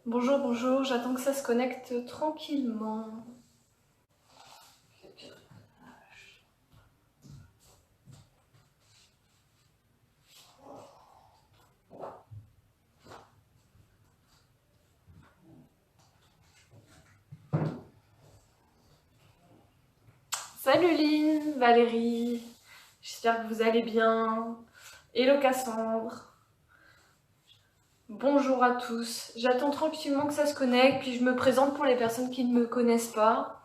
Bonjour, bonjour, j'attends que ça se connecte tranquillement. Salut Lynn, Valérie, j'espère que vous allez bien. Hello Cassandre. Bonjour à tous, j'attends tranquillement que ça se connecte, puis je me présente pour les personnes qui ne me connaissent pas.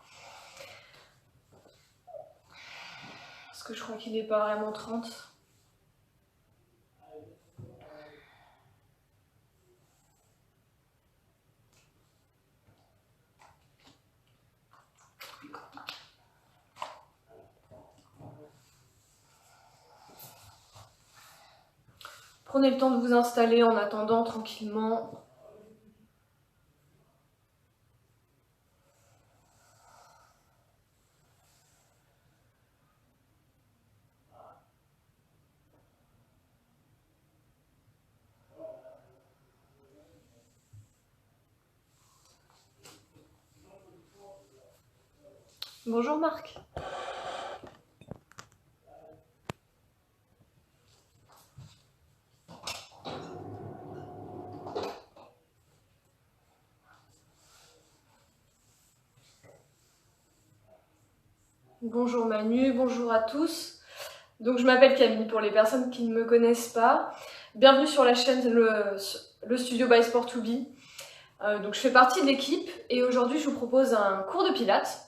Parce que je crois qu'il n'est pas vraiment 30. Prenez le temps de vous installer en attendant tranquillement. Bonjour Marc. Bonjour Manu, bonjour à tous. Donc je m'appelle Camille pour les personnes qui ne me connaissent pas. Bienvenue sur la chaîne le Studio by Sport2Be. Donc je fais partie de l'équipe et aujourd'hui je vous propose un cours de pilates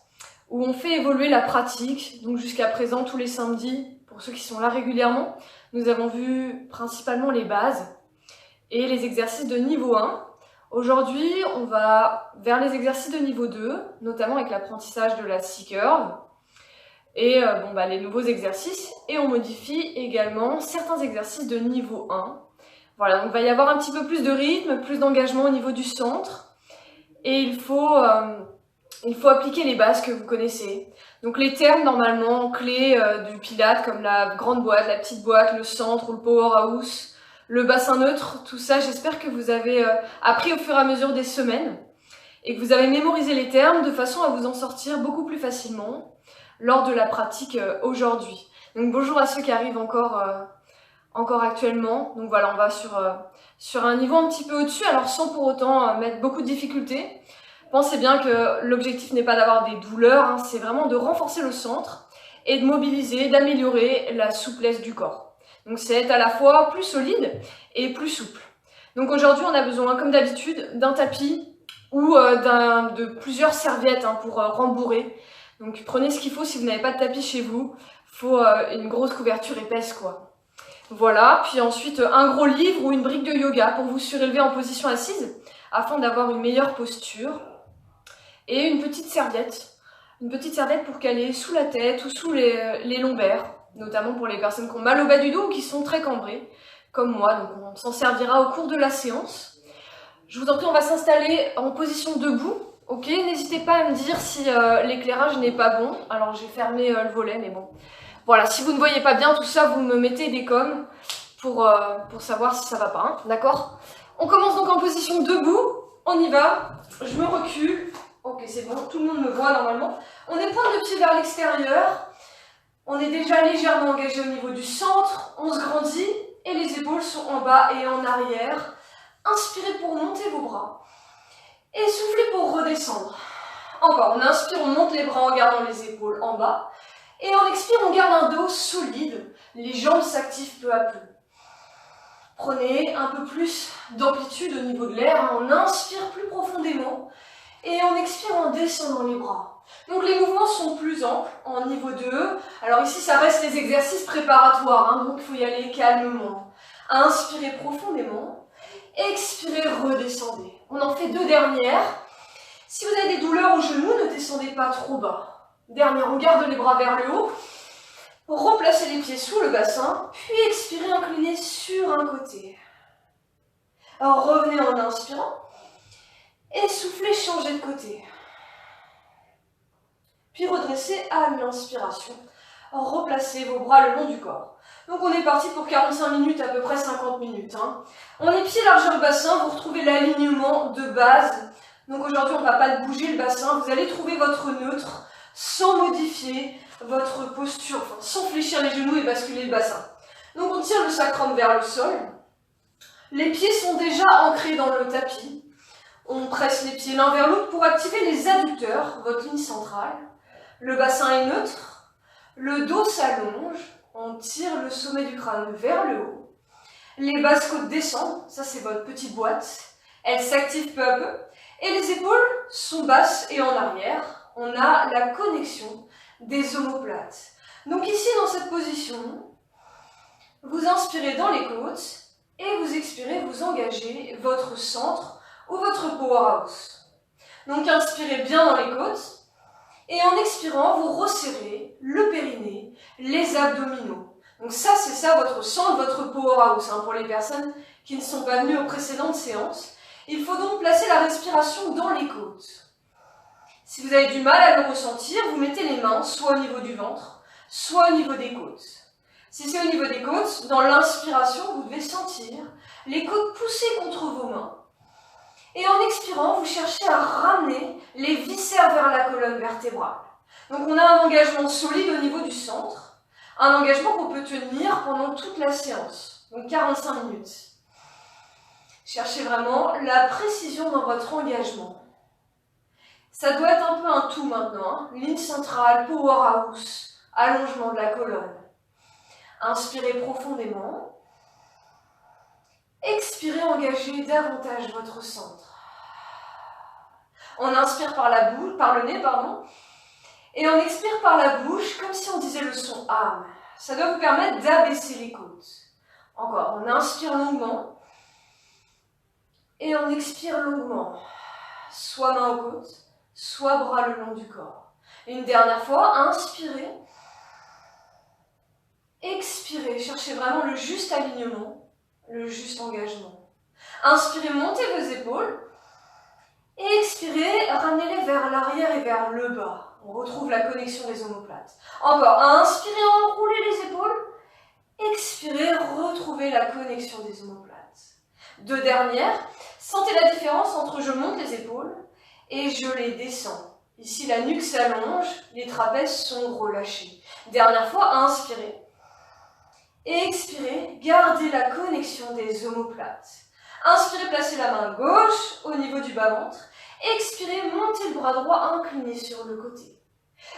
où on fait évoluer la pratique. Donc jusqu'à présent tous les samedis, pour ceux qui sont là régulièrement, nous avons vu principalement les bases et les exercices de niveau 1. Aujourd'hui on va vers les exercices de niveau 2, notamment avec l'apprentissage de la C-curve. Et les nouveaux exercices, et on modifie également certains exercices de niveau 1. Voilà, donc il va y avoir un petit peu plus de rythme, plus d'engagement au niveau du centre, et il faut appliquer les bases que vous connaissez. Donc les termes normalement clés du Pilates, comme la grande boîte, la petite boîte, le centre ou le powerhouse, le bassin neutre, tout ça, j'espère que vous avez appris au fur et à mesure des semaines, et que vous avez mémorisé les termes de façon à vous en sortir beaucoup plus facilement lors de la pratique aujourd'hui. Donc bonjour à ceux qui arrivent encore actuellement. Donc voilà, on va sur un niveau un petit peu au-dessus, alors sans pour autant mettre beaucoup de difficultés. Pensez bien que l'objectif n'est pas d'avoir des douleurs, hein, c'est vraiment de renforcer le centre et de mobiliser, d'améliorer la souplesse du corps. Donc c'est être à la fois plus solide et plus souple. Donc aujourd'hui on a besoin, comme d'habitude, d'un tapis ou de plusieurs serviettes pour rembourrer. Donc prenez ce qu'il faut si vous n'avez pas de tapis chez vous. Il faut une grosse couverture épaisse quoi. Voilà, puis ensuite un gros livre ou une brique de yoga pour vous surélever en position assise afin d'avoir une meilleure posture. Et une petite serviette pour caler sous la tête ou sous les lombaires, notamment pour les personnes qui ont mal au bas du dos ou qui sont très cambrées, comme moi. Donc on s'en servira au cours de la séance. Je vous en prie, on va s'installer en position debout. Ok, n'hésitez pas à me dire si l'éclairage n'est pas bon. Alors j'ai fermé le volet, mais bon. Voilà, si vous ne voyez pas bien tout ça, vous me mettez des coms pour savoir si ça va pas, hein, d'accord? On commence donc en position debout. On y va. Je me recule. Ok, c'est bon, tout le monde me voit normalement. On est pointe de pied vers l'extérieur. On est déjà légèrement engagé au niveau du centre. On se grandit et les épaules sont en bas et en arrière. Inspirez pour monter vos bras. Et soufflez pour redescendre. Encore, on inspire, on monte les bras en gardant les épaules en bas. Et on expire, on garde un dos solide. Les jambes s'activent peu à peu. Prenez un peu plus d'amplitude au niveau de l'air. On inspire plus profondément. Et on expire en descendant les bras. Donc les mouvements sont plus amples en niveau 2. Alors ici, ça reste les exercices préparatoires. Donc il faut y aller calmement. Inspirez profondément. Expirez, redescendez. On en fait 2 dernières. Si vous avez des douleurs au genou, ne descendez pas trop bas. Dernière, on garde les bras vers le haut. Replacez les pieds sous le bassin, puis expirez, inclinez sur un côté. Alors revenez en inspirant. Et soufflez, changez de côté. Puis redressez à l'inspiration. replacez vos bras le long du corps. Donc on est parti pour 45 minutes, à peu près 50 minutes. On est pied largeur bassin, vous retrouvez l'alignement de base. Donc aujourd'hui on ne va pas bouger le bassin, vous allez trouver votre neutre sans modifier votre posture, enfin, sans fléchir les genoux et basculer le bassin. Donc on tire le sacrum vers le sol. Les pieds sont déjà ancrés dans le tapis. On presse les pieds l'un vers l'autre pour activer les adducteurs, votre ligne centrale. Le bassin est neutre, le dos s'allonge, on tire le sommet du crâne vers le haut. Les basses côtes descendent, ça c'est votre petite boîte. Elle s'active peu à peu. Et les épaules sont basses et en arrière. On a la connexion des omoplates. Donc ici, dans cette position, vous inspirez dans les côtes et vous expirez, vous engagez votre centre ou votre powerhouse. Donc inspirez bien dans les côtes et en expirant, vous resserrez le périnée, les abdominaux. Donc ça, c'est ça votre centre, votre powerhouse. Pour les personnes qui ne sont pas venues aux précédentes séances. Il faut donc placer la respiration dans les côtes. Si vous avez du mal à le ressentir, vous mettez les mains soit au niveau du ventre, soit au niveau des côtes. Si c'est au niveau des côtes, dans l'inspiration, vous devez sentir les côtes pousser contre vos mains. Et en expirant, vous cherchez à ramener les viscères vers la colonne vertébrale. Donc on a un engagement solide au niveau du centre, un engagement qu'on peut tenir pendant toute la séance, donc 45 minutes. Cherchez vraiment la précision dans votre engagement. Ça doit être un peu un tout maintenant. Ligne centrale, powerhouse, allongement de la colonne. Inspirez profondément. Expirez, engagez davantage votre centre. On inspire par le nez, et on expire par la bouche, comme si on disait le son âme. Ça doit vous permettre d'abaisser les côtes. Encore, on inspire longuement. Et on expire longuement, soit main aux côtes, soit bras le long du corps. Une dernière fois, inspirez, expirez, cherchez vraiment le juste alignement, le juste engagement. Inspirez, montez vos épaules, et expirez, ramenez-les vers l'arrière et vers le bas. On retrouve la connexion des omoplates. Encore, inspirez, enroulez les épaules, expirez, retrouvez la connexion des omoplates. Deux dernières. Sentez la différence entre je monte les épaules et je les descends. Ici, la nuque s'allonge, les trapèzes sont relâchés. Dernière fois, inspirez. Et expirez, gardez la connexion des omoplates. Inspirez, placez la main gauche au niveau du bas-ventre. Expirez, montez le bras droit incliné sur le côté.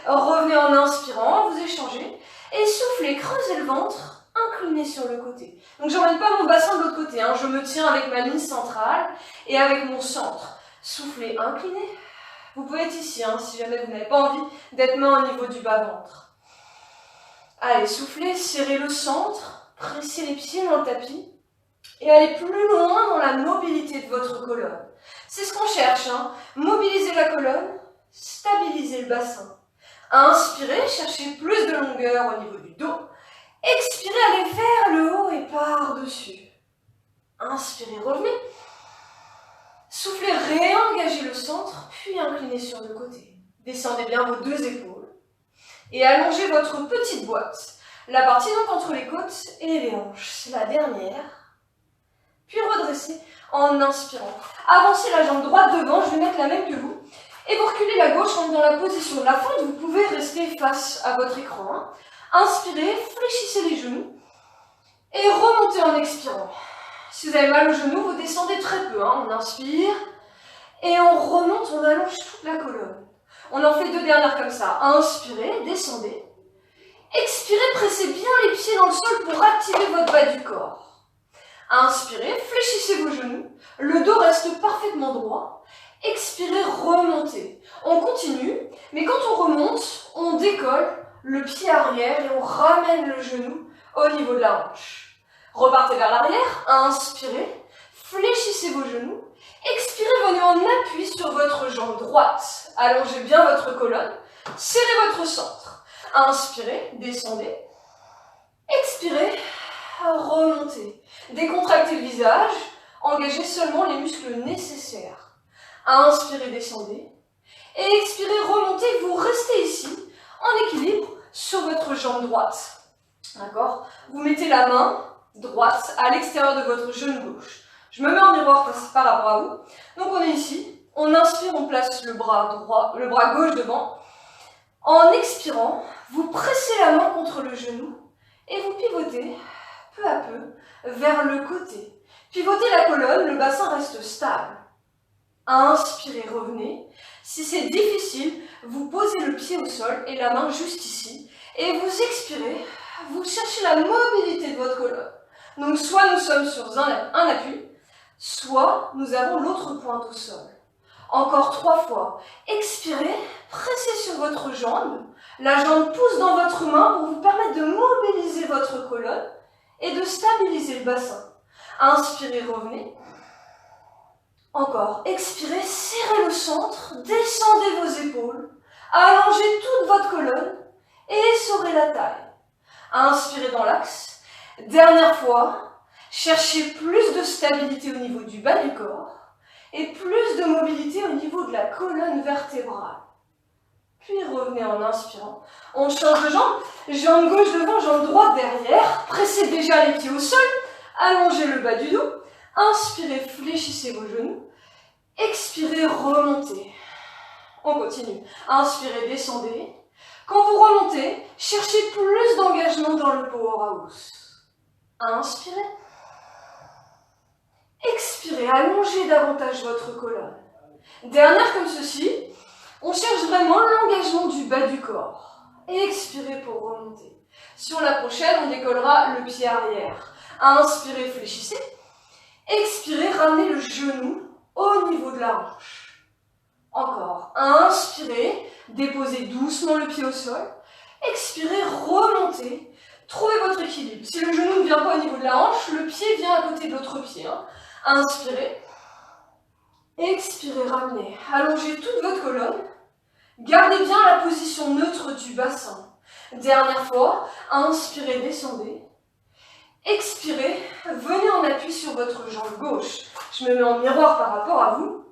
Revenez en inspirant, vous échangez. Et soufflez, creusez le ventre. Incliné sur le côté. Donc je n'emmène pas mon bassin de l'autre côté, je me tiens avec ma ligne centrale et avec mon centre. Soufflez, incliné. Vous pouvez être ici, si jamais vous n'avez pas envie d'être main au niveau du bas-ventre. Allez, soufflez, serrez le centre, pressez les pieds dans le tapis et allez plus loin dans la mobilité de votre colonne. C'est ce qu'on cherche, mobiliser la colonne, stabiliser le bassin. Inspirez, cherchez plus de longueur au niveau du dos. Expirez, allez vers le haut et par-dessus. Inspirez, revenez. Soufflez, réengagez le centre, puis inclinez sur le côté. Descendez bien vos deux épaules et allongez votre petite boîte. La partie donc entre les côtes et les hanches, c'est la dernière. Puis redressez en inspirant. Avancez la jambe droite devant, je vais mettre la même que vous. Et vous reculez la gauche, on est dans la position de la fente, vous pouvez rester face à votre écran. Inspirez, fléchissez les genoux et remontez en expirant. Si vous avez mal aux genoux, vous descendez très peu. On inspire et on remonte, on allonge toute la colonne. On en fait deux dernières comme ça. Inspirez, descendez. Expirez, pressez bien les pieds dans le sol pour activer votre bas du corps. Inspirez, fléchissez vos genoux. Le dos reste parfaitement droit. Expirez, remontez. On continue, mais quand on remonte, on décolle le pied arrière et on ramène le genou au niveau de la hanche. Repartez vers l'arrière, inspirez, fléchissez vos genoux, expirez, venez en appui sur votre jambe droite, allongez bien votre colonne, serrez votre centre. Inspirez, descendez, expirez, remontez. Décontractez le visage, engagez seulement les muscles nécessaires. Inspirez, descendez, et expirez, remontez, vous restez ici, en équilibre, sur votre votre jambe droite. D'accord? Vous mettez la main droite à l'extérieur de votre genou gauche. Je me mets en miroir par rapport à vous. Donc on est ici. On inspire, on place le bras gauche devant. En expirant, vous pressez la main contre le genou et vous pivotez peu à peu vers le côté. Pivotez la colonne, le bassin reste stable. Inspirez, revenez. Si c'est difficile, vous posez le pied au sol et la main juste ici. Et vous expirez, vous cherchez la mobilité de votre colonne. Donc soit nous sommes sur un appui, soit nous avons l'autre pointe au sol. Encore 3 fois. Expirez, pressez sur votre jambe. La jambe pousse dans votre main pour vous permettre de mobiliser votre colonne et de stabiliser le bassin. Inspirez, revenez. Encore. Expirez, serrez le centre, descendez vos épaules, allongez toute votre colonne et essorez la taille. Inspirez dans l'axe. Dernière fois. Cherchez plus de stabilité au niveau du bas du corps et plus de mobilité au niveau de la colonne vertébrale. Puis revenez en inspirant. On change de jambe. Jambe gauche devant, jambe droite derrière. Pressez déjà les pieds au sol. Allongez le bas du dos. Inspirez, fléchissez vos genoux. Expirez, remontez. On continue. Inspirez, descendez. Quand vous remontez, cherchez plus d'engagement dans le powerhouse. Inspirez. Expirez, allongez davantage votre colonne. Dernière comme ceci. On cherche vraiment l'engagement du bas du corps. Expirez pour remonter. Sur la prochaine, on décollera le pied arrière. Inspirez, fléchissez. Expirez, ramenez le genou au niveau de la hanche. Encore. Inspirez, déposez doucement le pied au sol. Expirez, remontez. Trouvez votre équilibre. Si le genou ne vient pas au niveau de la hanche, le pied vient à côté de l'autre pied. Inspirez. Expirez, ramenez. Allongez toute votre colonne. Gardez bien la position neutre du bassin. Dernière fois. Inspirez, descendez. Expirez, venez en appui sur votre jambe gauche. Je me mets en miroir par rapport à vous.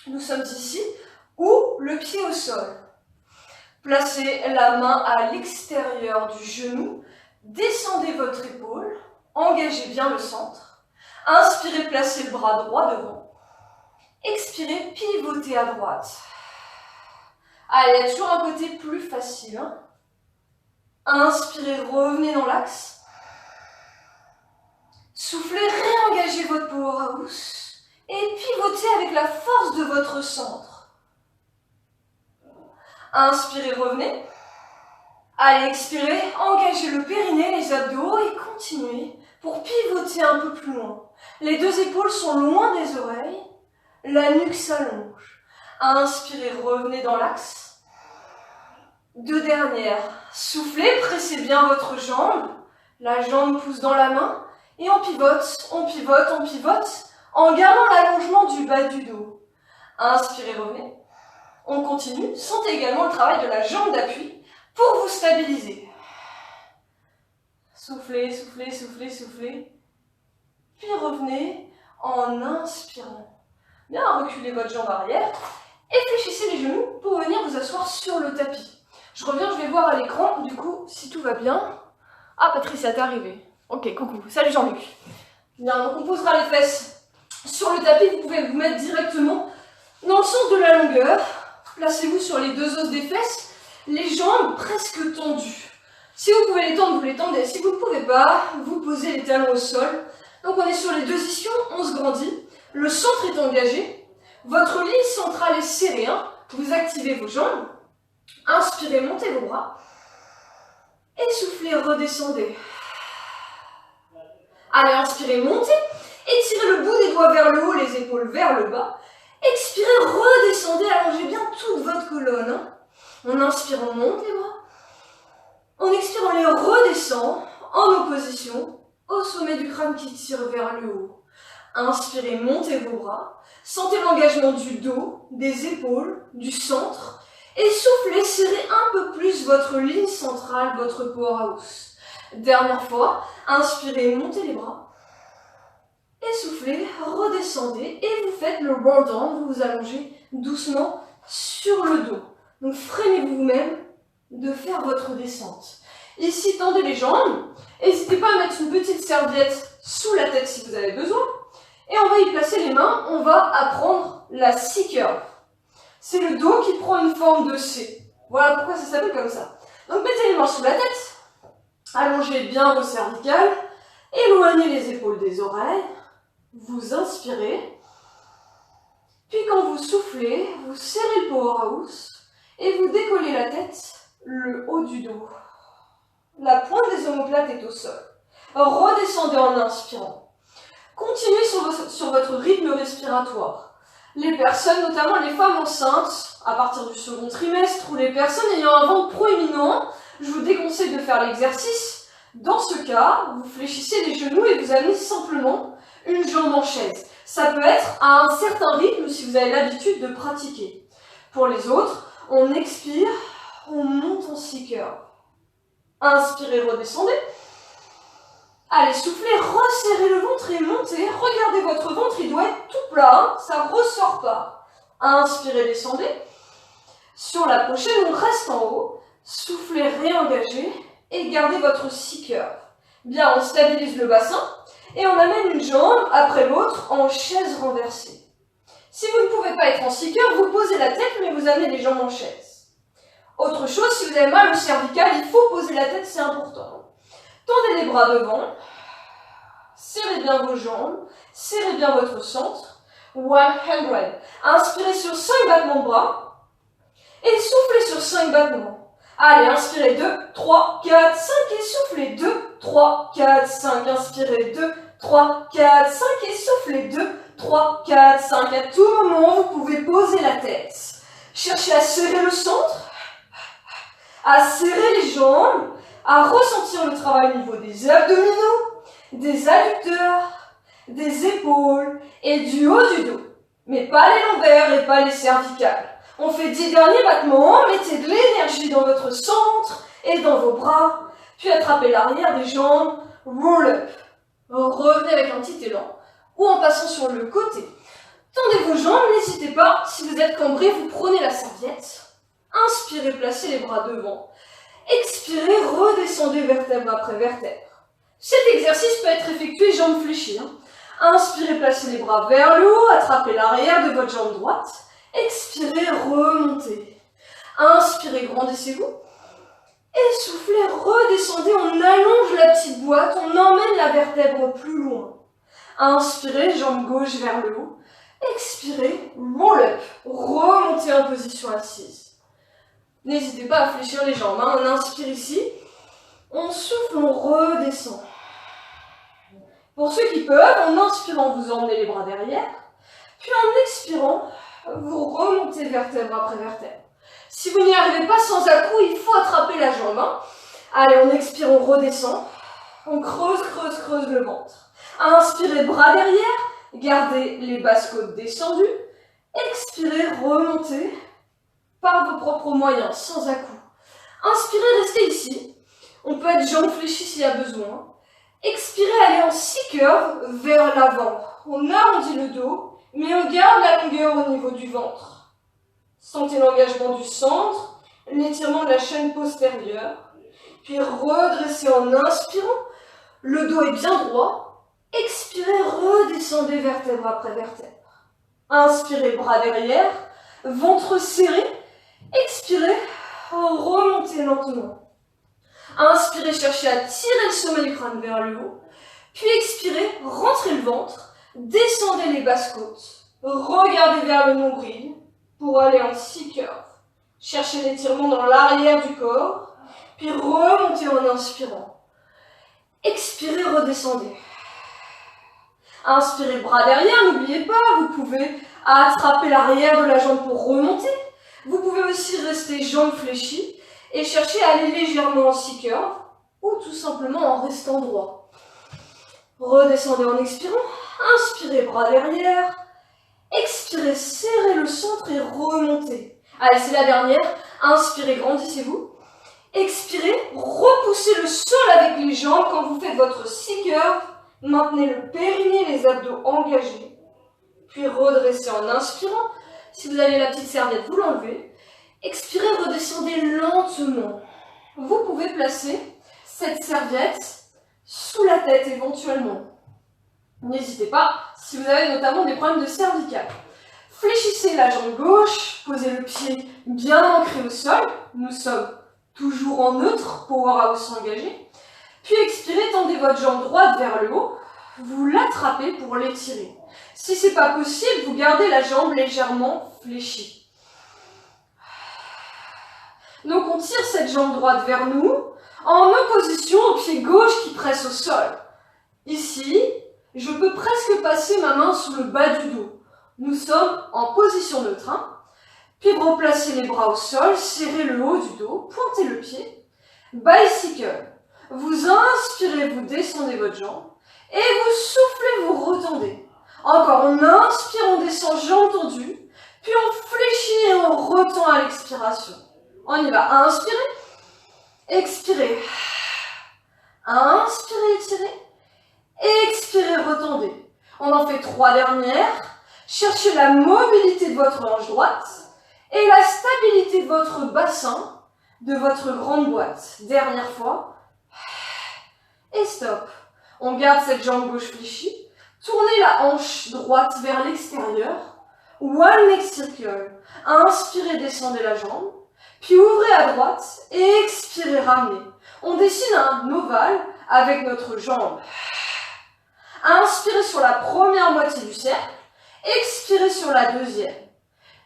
Nous sommes ici, ou le pied au sol. Placez la main à l'extérieur du genou. Descendez votre épaule. Engagez bien le centre. Inspirez, placez le bras droit devant. Expirez, pivotez à droite. Allez, il y a toujours un côté plus facile. Inspirez, revenez dans l'axe. Soufflez, réengagez votre powerhouse et pivotez avec la force de votre centre. Inspirez, revenez. Allez, expirez, engagez le périnée, les abdos et continuez pour pivoter un peu plus loin. Les deux épaules sont loin des oreilles, la nuque s'allonge. Inspirez, revenez dans l'axe. Deux dernières. Soufflez, pressez bien votre jambe. La jambe pousse dans la main. Et on pivote, on pivote, on pivote, en gardant l'allongement du bas du dos. Inspirez, revenez. On continue. Sentez également le travail de la jambe d'appui pour vous stabiliser. Soufflez, soufflez, soufflez, soufflez. Puis revenez en inspirant. Bien, reculez votre jambe arrière et fléchissez les genoux pour venir vous asseoir sur le tapis. Je reviens, je vais voir à l'écran, du coup, si tout va bien. Ah, Patricia, t'es arrivée. Ok, coucou. Salut Jean-Luc. Bien, donc on posera les fesses sur le tapis. Vous pouvez vous mettre directement dans le sens de la longueur. Placez-vous sur les deux os des fesses, les jambes presque tendues. Si vous pouvez les tendre, vous les tendez. Si vous ne pouvez pas, vous posez les talons au sol. Donc on est sur les deux ischions, on se grandit. Le centre est engagé. Votre ligne centrale est serrée. Vous activez vos jambes. Inspirez, montez vos bras. Et soufflez, redescendez. Allez, inspirez, montez. Étirez le bout des doigts vers le haut, les épaules vers le bas. Expirez, redescendez, allongez bien toute votre colonne. On inspire, on monte les bras. On expire, on les redescend en opposition au sommet du crâne qui tire vers le haut. Inspirez, montez vos bras. Sentez l'engagement du dos, des épaules, du centre. Et soufflez, serrez un peu plus votre ligne centrale, votre powerhouse. Dernière fois, inspirez, montez les bras. Et soufflez, redescendez. Et vous faites le roll down, vous vous allongez doucement sur le dos. Donc freinez-vous vous-même de faire votre descente. Ici, tendez les jambes. N'hésitez pas à mettre une petite serviette sous la tête si vous avez besoin. Et on va y placer les mains. On va apprendre la C-curve. C'est le dos qui prend une forme de C. Voilà pourquoi ça s'appelle comme ça. Donc mettez les mains sous la tête. Allongez bien vos cervicales. Éloignez les épaules des oreilles. Vous inspirez. Puis quand vous soufflez, vous serrez le powerhouse et vous décollez la tête, le haut du dos. La pointe des omoplates est au sol. Redescendez en inspirant. Continuez sur votre rythme respiratoire. Les personnes, notamment les femmes enceintes, à partir du second trimestre, ou les personnes ayant un ventre proéminent, je vous déconseille de faire l'exercice. Dans ce cas, vous fléchissez les genoux et vous amenez simplement une jambe en chaise. Ça peut être à un certain rythme si vous avez l'habitude de pratiquer. Pour les autres, on expire, on monte en C-curve. Inspirez, redescendez. Allez, soufflez, resserrez le ventre et montez. Regardez votre ventre, il doit être tout plat, ça ne ressort pas. Inspirez, descendez. Sur la prochaine, on reste en haut. Soufflez, réengagez et gardez votre C-curve. Bien, on stabilise le bassin et on amène une jambe après l'autre en chaise renversée. Si vous ne pouvez pas être en C-curve, vous posez la tête mais vous amenez les jambes en chaise. Autre chose, si vous avez mal au cervical, il faut poser la tête, c'est important. Tendez les bras devant, serrez bien vos jambes, serrez bien votre centre. 100. Inspirez sur 5 battements de bras et soufflez sur 5 battements. Allez, inspirez 2, 3, 4, 5 et soufflez 2, 3, 4, 5. Inspirez 2, 3, 4, 5 et soufflez 2, 3, 4, 5. À tout moment, vous pouvez poser la tête. Cherchez à serrer le centre, à serrer les jambes, à ressentir le travail au niveau des abdominaux, des adducteurs, des épaules et du haut du dos. Mais pas les lombaires et pas les cervicales. On fait 10 derniers battements, mettez de l'énergie dans votre centre et dans vos bras, puis attrapez l'arrière des jambes, roll up. Revenez avec un petit élan, ou en passant sur le côté. Tendez vos jambes, n'hésitez pas, si vous êtes cambré, vous prenez la serviette. Inspirez, placez les bras devant. Expirez, redescendez vertèbre après vertèbre. Cet exercice peut être effectué jambes fléchies. Inspirez, placez les bras vers le haut, attrapez l'arrière de votre jambe droite. Expirez, remontez. Inspirez, grandissez-vous. Et soufflez, redescendez, on allonge la petite boîte, on emmène la vertèbre plus loin. Inspirez, jambe gauche vers le haut. Expirez, roll up, remontez en position assise. N'hésitez pas à fléchir les jambes, on inspire ici, on souffle, on redescend. Pour ceux qui peuvent, en inspirant, vous emmenez les bras derrière, puis en expirant, vous remontez vertèbre après vertèbre. Si vous n'y arrivez pas sans à-coup, il faut attraper la jambe. Allez, on expire, on redescend. On creuse le ventre. Inspirez, bras derrière. Gardez les basses côtes descendues. Expirez, remontez par vos propres moyens, sans à-coup. Inspirez, restez ici. On peut être jambes fléchies s'il y a besoin. Expirez, allez en C-curve vers l'avant. On arrondit le dos, mais on garde la longueur au niveau du ventre. Sentez l'engagement du centre, l'étirement de la chaîne postérieure, puis redressez en inspirant, le dos est bien droit, expirez, redescendez vertèbre après vertèbre. Inspirez, bras derrière, ventre serré, expirez, remontez lentement. Inspirez, cherchez à tirer le sommet du crâne vers le haut, puis expirez, rentrez le ventre, descendez les basses côtes, regardez vers le nombril, pour aller en C-curve. Cherchez l'étirement dans l'arrière du corps, puis remontez en inspirant. Expirez, redescendez. Inspirez, bras derrière, n'oubliez pas, vous pouvez attraper l'arrière de la jambe pour remonter. Vous pouvez aussi rester jambes fléchies et chercher à aller légèrement en C-curve ou tout simplement en restant droit. Redescendez en expirant. Inspirez, bras derrière. Expirez, serrez le centre et remontez. Allez, c'est la dernière. Inspirez, grandissez-vous. Expirez, repoussez le sol avec les jambes quand vous faites votre C-curve. Maintenez le périnée, les abdos engagés. Puis redressez en inspirant. Si vous avez la petite serviette, vous l'enlevez. Expirez, redescendez lentement. Vous pouvez placer cette serviette sous la tête éventuellement. N'hésitez pas, si vous avez notamment des problèmes de cervicales. Fléchissez la jambe gauche, posez le pied bien ancré au sol. Nous sommes toujours en neutre, powerhouse engagé. Puis expirez, tendez votre jambe droite vers le haut. Vous l'attrapez pour l'étirer. Si ce n'est pas possible, vous gardez la jambe légèrement fléchie. Donc on tire cette jambe droite vers nous, en opposition au pied gauche qui presse au sol. Ici, je peux presque passer ma main sous le bas du dos. Nous sommes en position neutre. Puis replacez les bras au sol, serrez le haut du dos, pointez le pied. Bicycle. Vous inspirez, vous descendez votre jambe. Et vous soufflez, vous retendez. Encore, on inspire, on descend, jambe tendue. Puis on fléchit et on retend à l'expiration. On y va. Inspirez. Expirez. Inspirez, étirez. Expirez, retendez. On en fait 3 dernières. Cherchez la mobilité de votre hanche droite et la stabilité de votre bassin, de votre grande boîte. Dernière fois. Et stop. On garde cette jambe gauche fléchie. Tournez la hanche droite vers l'extérieur. One leg circle. Inspirez, descendez la jambe. Puis ouvrez à droite et expirez, ramenez. On dessine un ovale avec notre jambe. Inspirez sur la première moitié du cercle. Expirez sur la deuxième.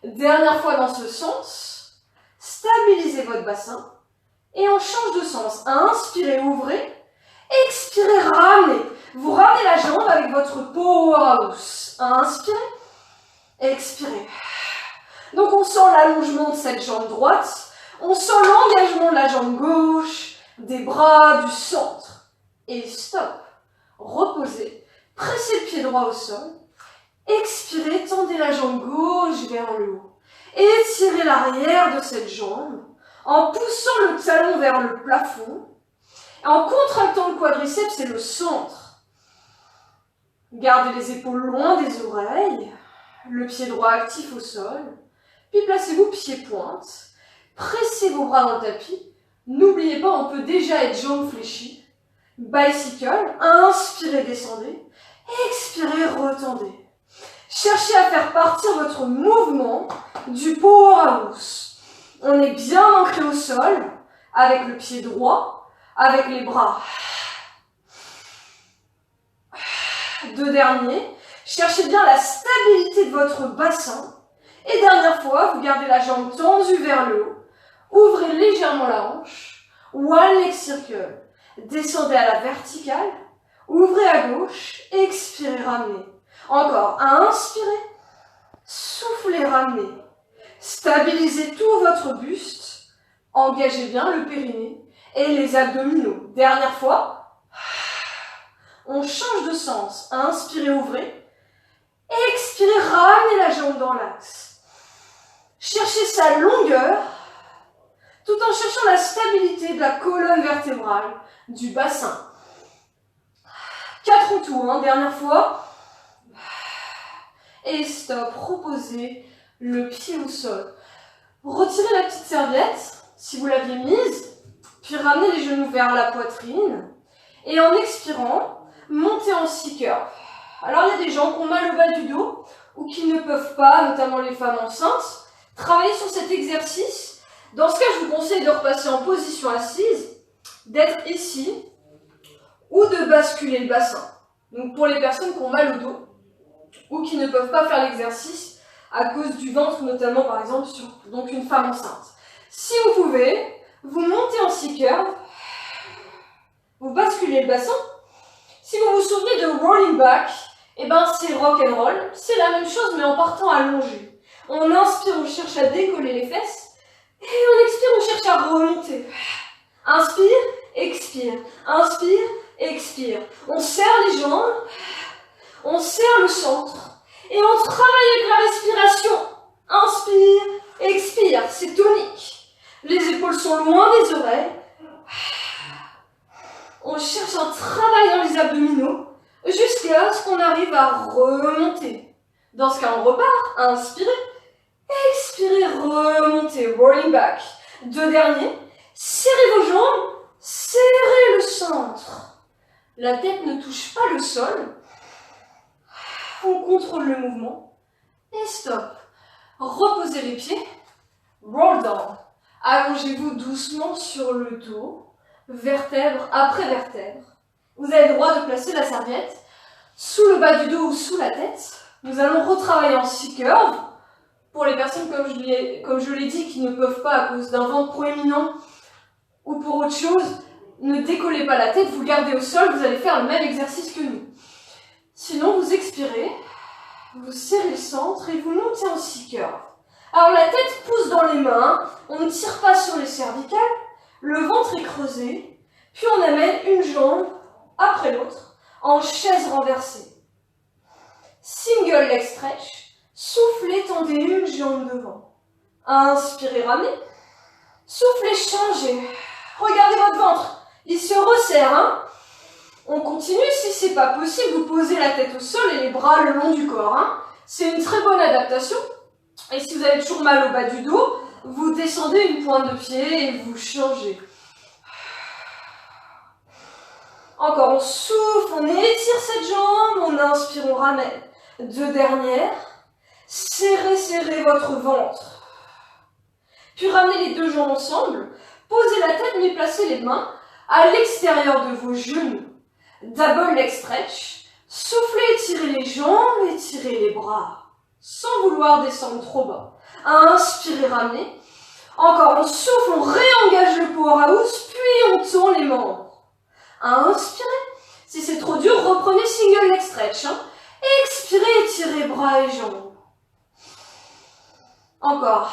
Dernière fois dans ce sens. Stabilisez votre bassin. Et on change de sens. Inspirez, ouvrez. Expirez, ramenez. Vous ramenez la jambe avec votre powerhouse. Inspirez. Expirez. Donc on sent l'allongement de cette jambe droite. On sent l'engagement de la jambe gauche, des bras, du centre. Et stop. Reposez. Pressez le pied droit au sol. Expirez, tendez la jambe gauche vers le haut. Étirez l'arrière de cette jambe en poussant le talon vers le plafond. En contractant le quadriceps et le centre. Gardez les épaules loin des oreilles. Le pied droit actif au sol. Puis placez-vous pied-pointe. Pressez vos bras dans le tapis. N'oubliez pas, on peut déjà être jambes fléchies. Bicycle. Inspirez, descendez. Expirez, retendez. Cherchez à faire partir votre mouvement du powerhouse. On est bien ancré au sol, avec le pied droit, avec les bras. 2 derniers. Cherchez bien la stabilité de votre bassin. Et dernière fois, vous gardez la jambe tendue vers le haut. Ouvrez légèrement la hanche. One leg circle. Descendez à la verticale. Ouvrez à gauche. Expirez, ramenez. Encore. Inspirez. Soufflez, ramenez. Stabilisez tout votre buste. Engagez bien le périnée et les abdominaux. Dernière fois. On change de sens. Inspirez, ouvrez. Expirez, ramenez la jambe dans l'axe. Cherchez sa longueur tout en cherchant la stabilité de la colonne vertébrale, du bassin. 4 en tout, dernière fois. Et stop, reposez le pied au sol. Retirez la petite serviette, si vous l'aviez mise, puis ramenez les genoux vers la poitrine. Et en expirant, montez en C-curve. Alors il y a des gens qui ont mal au bas du dos, ou qui ne peuvent pas, notamment les femmes enceintes, travailler sur cet exercice. Dans ce cas, je vous conseille de repasser en position assise, d'être ici, ou de basculer le bassin. Donc pour les personnes qui ont mal au dos, ou qui ne peuvent pas faire l'exercice à cause du ventre, notamment par exemple sur donc une femme enceinte. Si vous pouvez, vous montez en C-curve, vous basculez le bassin. Si vous vous souvenez de rolling back, eh ben c'est rock and roll, c'est la même chose mais en partant allongé. On inspire, on cherche à décoller les fesses, et on expire, on cherche à remonter. Inspire, expire, inspire, expire. On serre les jambes, on serre le centre, et on travaille avec la respiration. Inspire, expire, c'est tonique. Les épaules sont loin des oreilles. On cherche un travail dans les abdominaux, jusqu'à ce qu'on arrive à remonter. Dans ce cas, on repart, inspirez, expirez, remontez, rolling back. 2 derniers, serrez vos jambes, serrez le La tête ne touche pas le sol. On contrôle le mouvement. Et stop. Reposez les pieds. Roll down. Allongez-vous doucement sur le dos, vertèbre après vertèbre. Vous avez le droit de placer la serviette sous le bas du dos ou sous la tête. Nous allons retravailler en C-curve. Pour les personnes, comme je l'ai dit, qui ne peuvent pas à cause d'un ventre proéminent ou pour autre chose, ne décollez pas la tête, vous gardez au sol, vous allez faire le même exercice que nous. Sinon, vous expirez, vous serrez le centre et vous montez en C-curve. Alors la tête pousse dans les mains, on ne tire pas sur les cervicales, le ventre est creusé, puis on amène une jambe après l'autre en chaise renversée. Single leg stretch, soufflez, tendez une jambe devant. Inspirez, ramenez. Soufflez, changez. Regardez votre ventre, il se resserre, hein. On continue, si c'est pas possible, vous posez la tête au sol et les bras le long du corps, hein. C'est une très bonne adaptation. Et si vous avez toujours mal au bas du dos, vous descendez une pointe de pied et vous changez. Encore, on souffle, on étire cette jambe, on inspire, on ramène. Deux dernières. Serrez, serrez votre ventre. Puis ramenez les deux jambes ensemble. Posez la tête, mais placez les mains à l'extérieur de vos genoux. Double leg stretch. Soufflez, étirez les jambes, étirez les bras. Sans vouloir descendre trop bas. Inspirez, ramenez. Encore, on souffle, on réengage le powerhouse, puis on tourne les membres. Inspirez. Si c'est trop dur, reprenez single leg stretch. Hein. Expirez, étirez bras et jambes. Encore.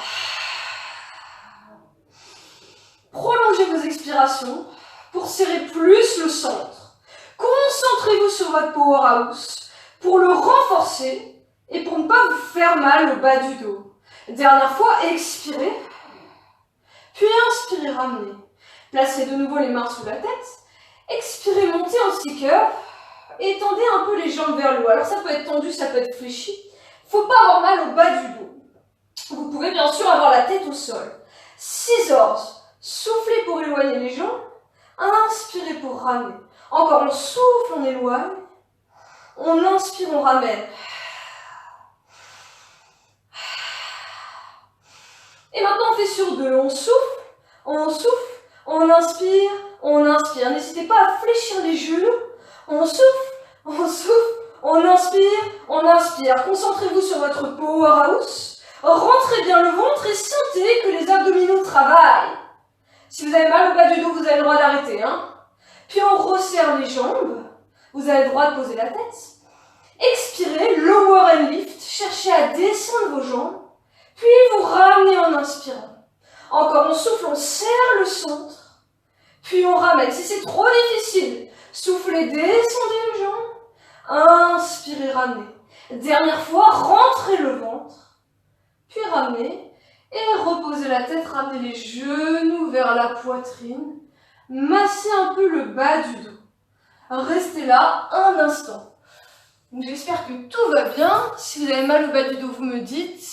Prolongez vos expirations pour serrer plus le centre. Concentrez-vous sur votre powerhouse pour le renforcer et pour ne pas vous faire mal au bas du dos. Dernière fois, expirez. Puis inspirez, ramenez. Placez de nouveau les mains sous la tête. Expirez, montez en C-curve. Et tendez un peu les jambes vers le haut. Alors ça peut être tendu, ça peut être fléchi. Faut pas avoir mal au bas du dos. Vous pouvez bien sûr avoir la tête au sol. Scissors. Soufflez pour éloigner les jambes. Inspirez pour ramener. Encore, on souffle, on éloigne. On inspire, on ramène. Et maintenant, on fait sur deux. On souffle, on inspire, on inspire. N'hésitez pas à fléchir les genoux. On souffle, on inspire, on inspire. Concentrez-vous sur votre powerhouse. Rentrez bien le ventre et sentez que les abdominaux travaillent. Si vous avez mal au bas du dos, vous avez le droit d'arrêter. Hein. Puis on resserre les jambes. Vous avez le droit de poser la tête. Expirez, lower and lift. Cherchez à descendre vos jambes. Puis vous ramenez en inspirant. Encore, on souffle, on serre le centre. Puis on ramène. Si c'est trop difficile, soufflez, descendez une jambe. Inspirez, ramenez. Dernière fois, rentrez le ventre. Puis ramenez. Et reposez la tête, ramenez les genoux vers la poitrine. Massez un peu le bas du dos. Restez là un instant. J'espère que tout va bien. Si vous avez mal au bas du dos, vous me dites.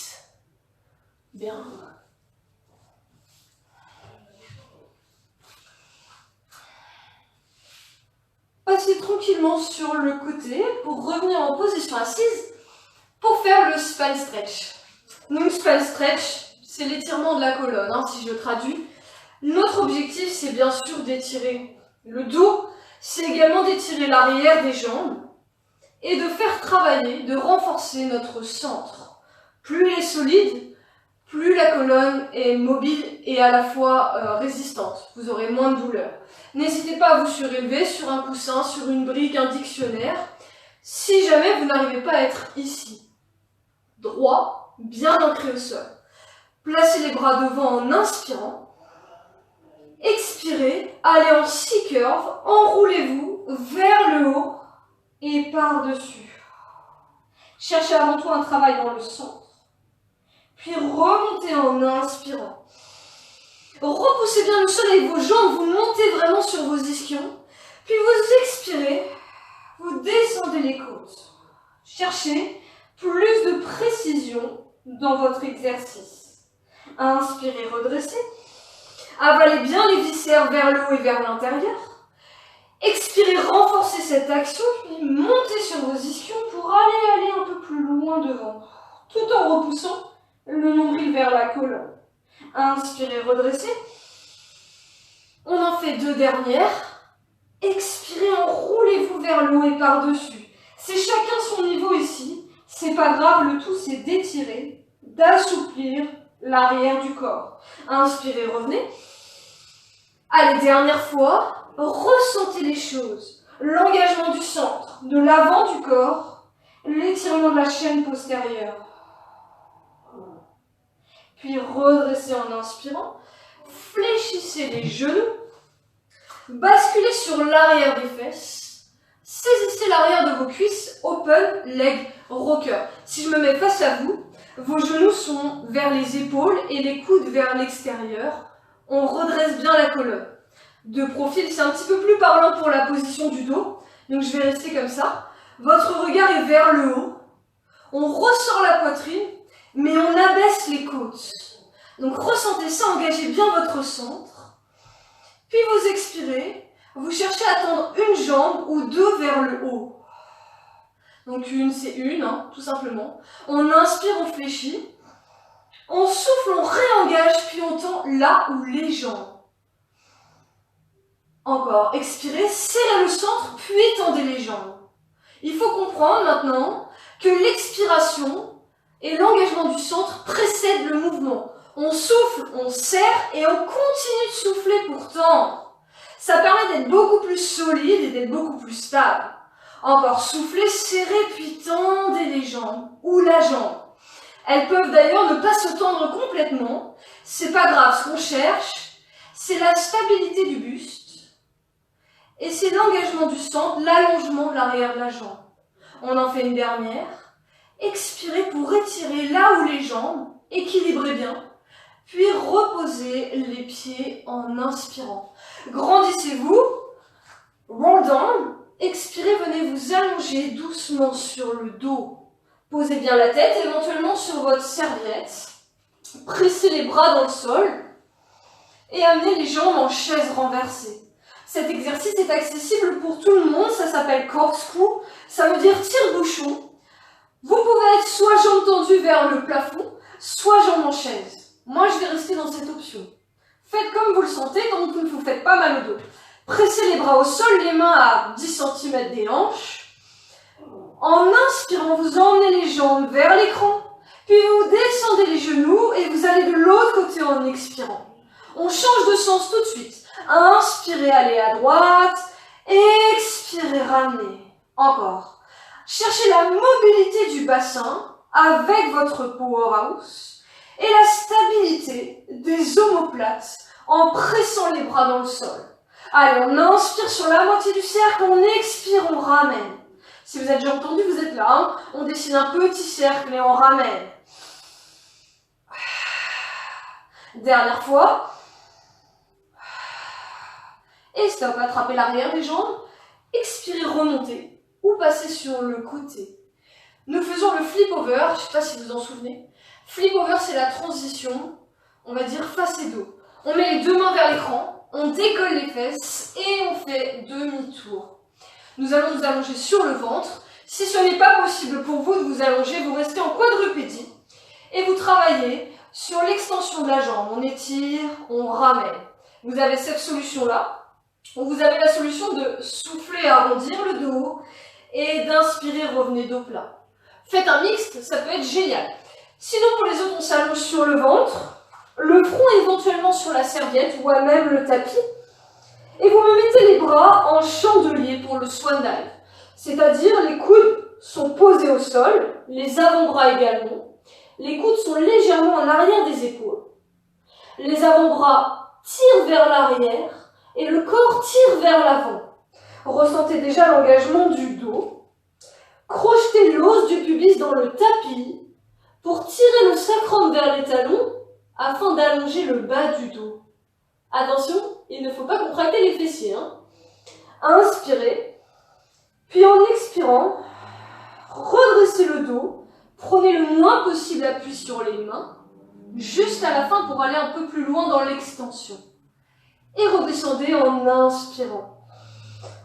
Bien. Passez tranquillement sur le côté pour revenir en position assise pour faire le spine stretch. Donc spine stretch, c'est l'étirement de la colonne, hein, si je traduis. Notre objectif, c'est bien sûr d'étirer le dos, c'est également d'étirer l'arrière des jambes et de faire travailler, de renforcer notre centre. Plus il est solide, plus la colonne est mobile et à la fois résistante. Vous aurez moins de douleur. N'hésitez pas à vous surélever sur un coussin, sur une brique, un dictionnaire, si jamais vous n'arrivez pas à être ici. Droit, bien ancré au sol. Placez les bras devant en inspirant. Expirez, allez en C-curve, enroulez-vous vers le haut et par-dessus. Cherchez avant tout un travail dans le centre. Puis remontez en inspirant. Repoussez bien le sol avec vos jambes, vous montez vraiment sur vos ischions. Puis vous expirez, vous descendez les côtes. Cherchez plus de précision dans votre exercice. Inspirez, redressez. Avalez bien les viscères vers le haut et vers l'intérieur. Expirez, renforcez cette action, puis montez sur vos ischions pour aller un peu plus loin devant, tout en repoussant le nombril vers la colonne. Inspirez, redressez. On en fait 2 dernières. Expirez, enroulez-vous vers le haut et par-dessus. C'est chacun son niveau ici. C'est pas grave, le tout c'est d'étirer, d'assouplir l'arrière du corps. Inspirez, revenez. Allez, dernière fois. Ressentez les choses. L'engagement du centre, de l'avant du corps, l'étirement de la chaîne postérieure. Puis redressez en inspirant. Fléchissez les genoux. Basculez sur l'arrière des fesses. Saisissez l'arrière de vos cuisses. Open leg rocker. Si je me mets face à vous, vos genoux sont vers les épaules et les coudes vers l'extérieur. On redresse bien la colonne. De profil, c'est un petit peu plus parlant pour la position du dos. Donc je vais rester comme ça. Votre regard est vers le haut. On ressort la poitrine, mais on abaisse les côtes. Donc ressentez ça, engagez bien votre centre. Puis vous expirez. Vous cherchez à tendre une jambe ou 2 vers le haut. Donc une, c'est une, tout simplement. On inspire, on fléchit. On souffle, on réengage, puis on tend là où les jambes. Encore, expirez, serrez le centre, puis tendez les jambes. Il faut comprendre maintenant que l'expiration et l'engagement du centre précèdent le mouvement. On souffle, on serre et on continue de souffler pour tendre. Ça permet d'être beaucoup plus solide et d'être beaucoup plus stable. Encore, soufflez, serrez, puis tendez les jambes ou la jambe. Elles peuvent d'ailleurs ne pas se tendre complètement. C'est pas grave, ce qu'on cherche, c'est la stabilité du buste. Et c'est l'engagement du centre, l'allongement de l'arrière de la jambe. On en fait une dernière. Expirez pour étirer là où les jambes, équilibrez bien. Puis reposez les pieds en inspirant. Grandissez-vous. Roll down. Expirez, venez vous allonger doucement sur le dos. Posez bien la tête, éventuellement sur votre serviette. Pressez les bras dans le sol. Et amenez les jambes en chaise renversée. Cet exercice est accessible pour tout le monde, ça s'appelle corkscrew, ça veut dire tire-bouchon. Vous pouvez être soit jambes tendues vers le plafond, soit jambes en chaise. Moi, je vais rester dans cette option. Faites comme vous le sentez, donc vous ne vous faites pas mal au dos. Pressez les bras au sol, les mains à 10 cm des hanches. En inspirant, vous emmenez les jambes vers l'écran, puis vous descendez les genoux et vous allez de l'autre côté en expirant. On change de sens tout de suite. Inspirez, allez à droite. Expirez, ramenez. Encore. Cherchez la mobilité du bassin avec votre powerhouse et la stabilité des omoplates en pressant les bras dans le sol. Allez, on inspire sur la moitié du cercle, on expire, on ramène. Si vous êtes déjà entendu, vous êtes là. On dessine un petit cercle et on ramène. Dernière fois. Et stop, attrapez l'arrière des jambes, expirez, remontez, ou passez sur le côté. Nous faisons le flip over, je ne sais pas si vous vous en souvenez. Flip over, c'est la transition, on va dire face et dos. On met les 2 mains vers l'écran, on décolle les fesses et on fait demi-tour. Nous allons nous allonger sur le ventre. Si ce n'est pas possible pour vous de vous allonger, vous restez en quadrupédie et vous travaillez sur l'extension de la jambe. On étire, on ramène. Vous avez cette solution-là. Vous avez la solution de souffler, arrondir le dos et d'inspirer, revenez dos plat. Faites un mixte, ça peut être génial. Sinon, pour les autres, on s'allonge sur le ventre, le front éventuellement sur la serviette ou à même le tapis. Et vous me mettez les bras en chandelier pour le swan dive. C'est-à-dire, les coudes sont posés au sol, les avant-bras également. Les coudes sont légèrement en arrière des épaules. Les avant-bras tirent vers l'arrière. Et le corps tire vers l'avant. Ressentez déjà l'engagement du dos. Crochetez l'os du pubis dans le tapis pour tirer le sacrum vers les talons afin d'allonger le bas du dos. Attention, il ne faut pas contracter les fessiers. Inspirez, puis en expirant, redressez le dos. Prenez le moins possible appui sur les mains, juste à la fin pour aller un peu plus loin dans l'extension. Et redescendez en inspirant.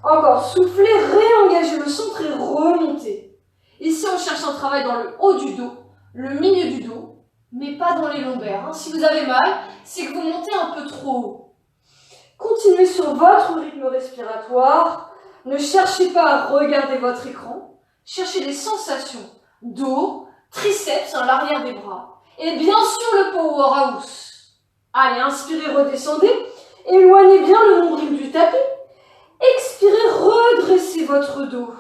Encore, soufflez, réengagez le centre et remontez. Ici, on cherche un travail dans le haut du dos, le milieu du dos, mais pas dans les lombaires. Si vous avez mal, c'est que vous montez un peu trop haut. Continuez sur votre rythme respiratoire. Ne cherchez pas à regarder votre écran. Cherchez des sensations dos, triceps, l'arrière des bras. Et bien sûr le powerhouse. Allez, inspirez, redescendez. Éloignez bien le nombril du tapis. Expirez, redressez votre dos.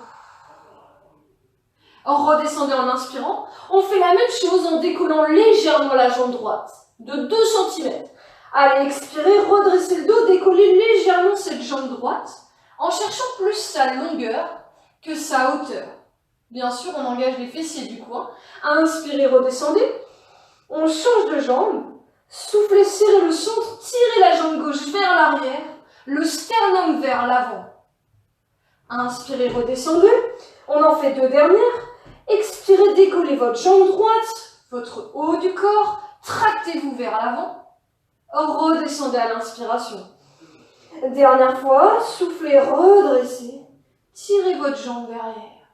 Redescendez en inspirant. On fait la même chose en décollant légèrement la jambe droite de 2 cm. Allez, expirez, redressez le dos, décollez légèrement cette jambe droite en cherchant plus sa longueur que sa hauteur. Bien sûr, on engage les fessiers du coin. Inspirez, redescendez. On change de jambe. Soufflez, serrez le centre, tirez la jambe gauche vers l'arrière, le sternum vers l'avant. Inspirez, redescendez. On en fait 2 dernières. Expirez, décollez votre jambe droite, votre haut du corps, tractez-vous vers l'avant. Redescendez à l'inspiration. Dernière fois, soufflez, redressez, tirez votre jambe vers l'arrière.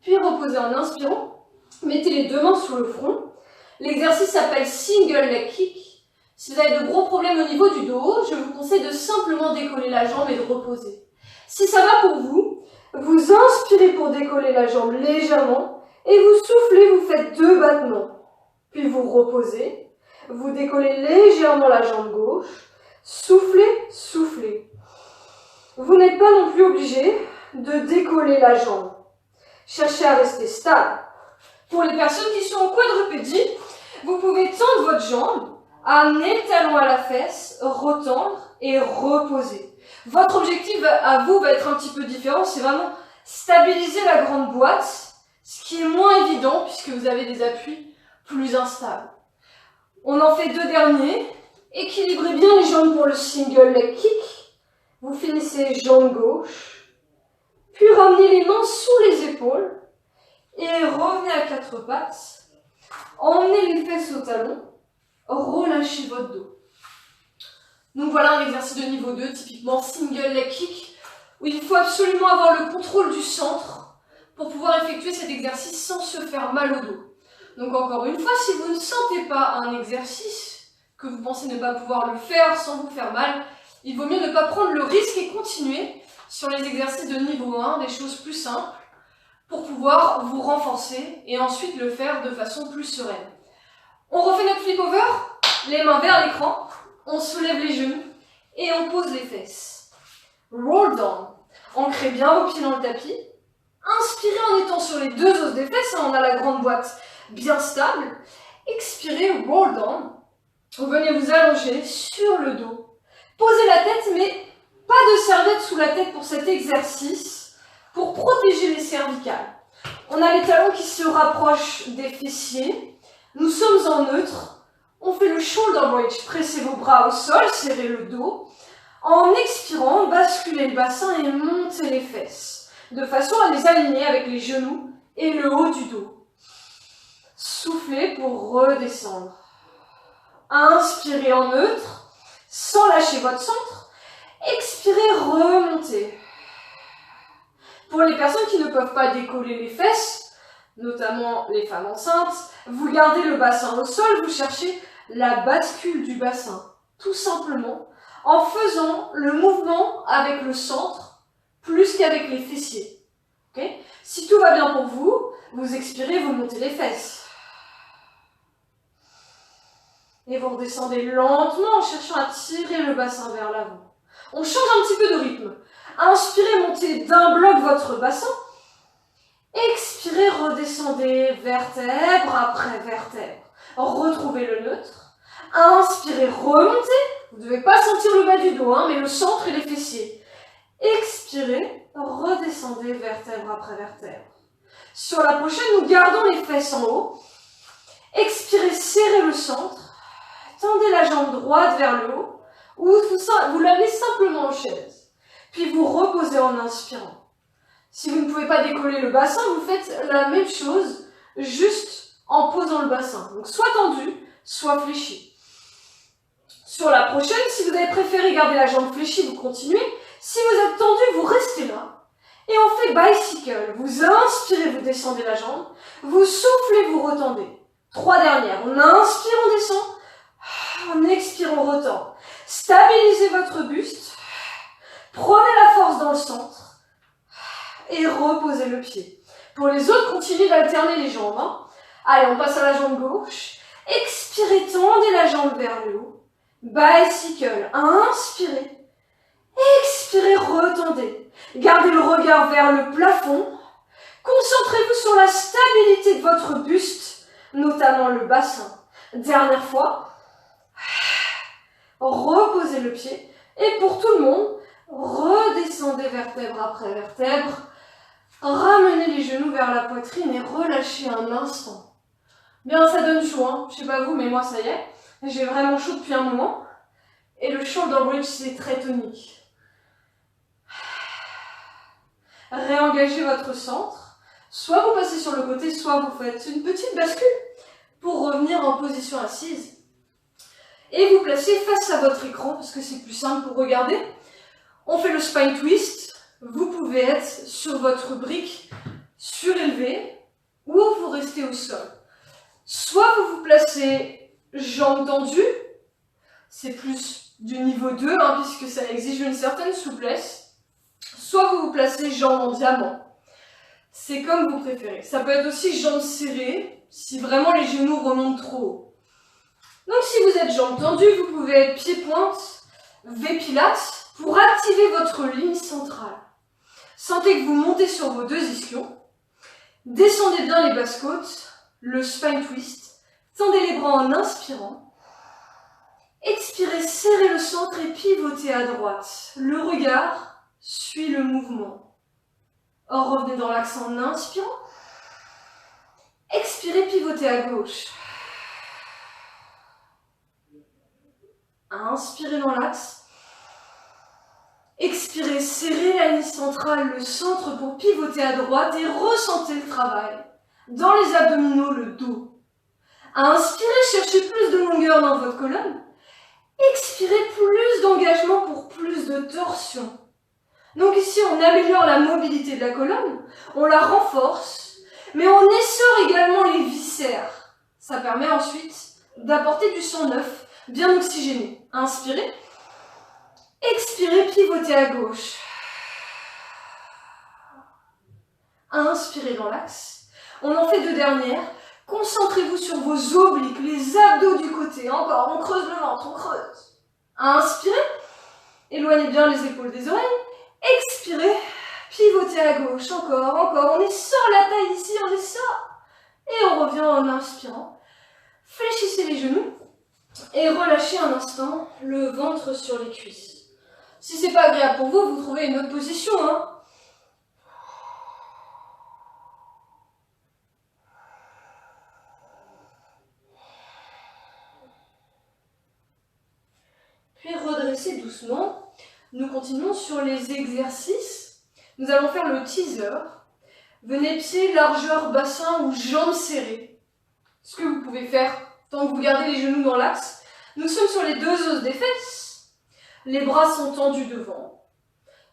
Puis reposez en inspirant, mettez les 2 mains sous le front. L'exercice s'appelle Single Leg Kick. Si vous avez de gros problèmes au niveau du dos, je vous conseille de simplement décoller la jambe et de reposer. Si ça va pour vous, vous inspirez pour décoller la jambe légèrement et vous soufflez, vous faites 2 battements. Puis vous reposez, vous décollez légèrement la jambe gauche, soufflez, soufflez. Vous n'êtes pas non plus obligé de décoller la jambe. Cherchez à rester stable. Pour les personnes qui sont en quadrupédie, vous pouvez tendre votre jambe, amener le talon à la fesse, retendre et reposer. Votre objectif à vous va être un petit peu différent, c'est vraiment stabiliser la grande boîte, ce qui est moins évident puisque vous avez des appuis plus instables. On en fait 2 derniers. Équilibrez bien les jambes pour le single leg kick. Vous finissez jambe gauche, puis ramenez les mains sous les épaules et revenez à 4 pattes. Emmenez les fesses au talon, relâchez votre dos. Donc voilà un exercice de niveau 2, typiquement single leg kick, où il faut absolument avoir le contrôle du centre pour pouvoir effectuer cet exercice sans se faire mal au dos. Donc encore une fois, si vous ne sentez pas un exercice, que vous pensez ne pas pouvoir le faire sans vous faire mal, il vaut mieux ne pas prendre le risque et continuer sur les exercices de niveau 1, des choses plus simples, pour pouvoir vous renforcer et ensuite le faire de façon plus sereine. On refait notre flip over, les mains vers l'écran, on soulève les genoux et on pose les fesses. Roll down. Ancrez bien vos pieds dans le tapis. Inspirez en étant sur les 2 os des fesses, on a la grande boîte bien stable. Expirez, roll down. Vous venez vous allonger sur le dos. Posez la tête, mais pas de serviette sous la tête pour cet exercice, pour protéger les cervicales. On a les talons qui se rapprochent des fessiers. Nous sommes en neutre. On fait le shoulder bridge. Pressez vos bras au sol, serrez le dos. En expirant, basculez le bassin et montez les fesses, de façon à les aligner avec les genoux et le haut du dos. Soufflez pour redescendre. Inspirez en neutre, sans lâcher votre centre. Expirez, remontez. Pour les personnes qui ne peuvent pas décoller les fesses, notamment les femmes enceintes, vous gardez le bassin au sol, vous cherchez la bascule du bassin, tout simplement, en faisant le mouvement avec le centre, plus qu'avec les fessiers. Okay? Si tout va bien pour vous, vous expirez, vous montez les fesses. Et vous redescendez lentement en cherchant à tirer le bassin vers l'avant. On change un petit peu de rythme. Inspirez, montez d'un bloc votre bassin. Expirez, redescendez vertèbre après vertèbre. Retrouvez le neutre. Inspirez, remontez. Vous ne devez pas sentir le bas du dos, mais le centre et les fessiers. Expirez, redescendez vertèbre après vertèbre. Sur la prochaine, nous gardons les fesses en haut. Expirez, serrez le centre. Tendez la jambe droite vers le haut. Ou vous l'amenez simplement en chaise. Puis vous reposez en inspirant. Si vous ne pouvez pas décoller le bassin, vous faites la même chose, juste en posant le bassin. Donc soit tendu, soit fléchi. Sur la prochaine, si vous avez préféré garder la jambe fléchie, vous continuez. Si vous êtes tendu, vous restez là. Et on fait bicycle. Vous inspirez, vous descendez la jambe. Vous soufflez, vous retendez. 3 dernières. On inspire, on descend. On expire, on retend. Stabilisez votre buste. Prenez la force dans le centre. Et reposez le pied. Pour les autres, continuez d'alterner les jambes. Hein. Allez, on passe à la jambe gauche. Expirez, tendez la jambe vers le haut. Bicycle. Inspirez. Expirez, retendez. Gardez le regard vers le plafond. Concentrez-vous sur la stabilité de votre buste, notamment le bassin. Dernière fois. Reposez le pied. Et pour tout le monde, redescendez vertèbre après vertèbre. Ramenez les genoux vers la poitrine et relâchez un instant. Bien, ça donne chaud, hein. Je sais pas vous, mais moi ça y est. J'ai vraiment chaud depuis un moment. Et le shoulder bridge, c'est très tonique. Réengagez votre centre. Soit vous passez sur le côté, soit vous faites une petite bascule pour revenir en position assise. Et vous placez face à votre écran, parce que c'est plus simple pour regarder. On fait le spine twist. Vous pouvez être sur votre brique surélevée ou vous restez au sol. Soit vous vous placez jambes tendues, c'est plus du niveau 2, hein, puisque ça exige une certaine souplesse. Soit vous vous placez jambes en diamant. C'est comme vous préférez. Ça peut être aussi jambes serrées, si vraiment les genoux remontent trop haut. Donc si vous êtes jambes tendues, vous pouvez être pieds-pointe, V-pilates, pour activer votre ligne centrale. Sentez que vous montez sur vos 2 ischions. Descendez bien les basses côtes, le spine twist. Tendez les bras en inspirant. Expirez, serrez le centre et pivotez à droite. Le regard suit le mouvement. Revenez dans l'axe en inspirant. Expirez, pivotez à gauche. Inspirez dans l'axe. Expirez, serrez la ligne centrale, le centre pour pivoter à droite et ressentez le travail. Dans les abdominaux, le dos. Inspirez, cherchez plus de longueur dans votre colonne. Expirez, plus d'engagement pour plus de torsion. Donc ici, on améliore la mobilité de la colonne, on la renforce, mais on essore également les viscères. Ça permet ensuite d'apporter du sang neuf, bien oxygéné. Inspirez. Expirez, pivotez à gauche. Inspirez dans l'axe. On en fait 2 dernières. Concentrez-vous sur vos obliques, les abdos du côté. Encore, on creuse le ventre, on creuse. Inspirez. Éloignez bien les épaules des oreilles. Expirez. Pivotez à gauche. Encore, encore. On essore la taille ici, on essore. Et on revient en inspirant. Fléchissez les genoux. Et relâchez un instant le ventre sur les cuisses. Si c'est pas agréable pour vous, vous trouvez une autre position, hein. Puis redressez doucement. Nous continuons sur les exercices. Nous allons faire le teaser. Venez pieds, largeur, bassin ou jambes serrées. Ce que vous pouvez faire tant que vous gardez les genoux dans l'axe. Nous sommes sur les 2 os des fesses. Les bras sont tendus devant.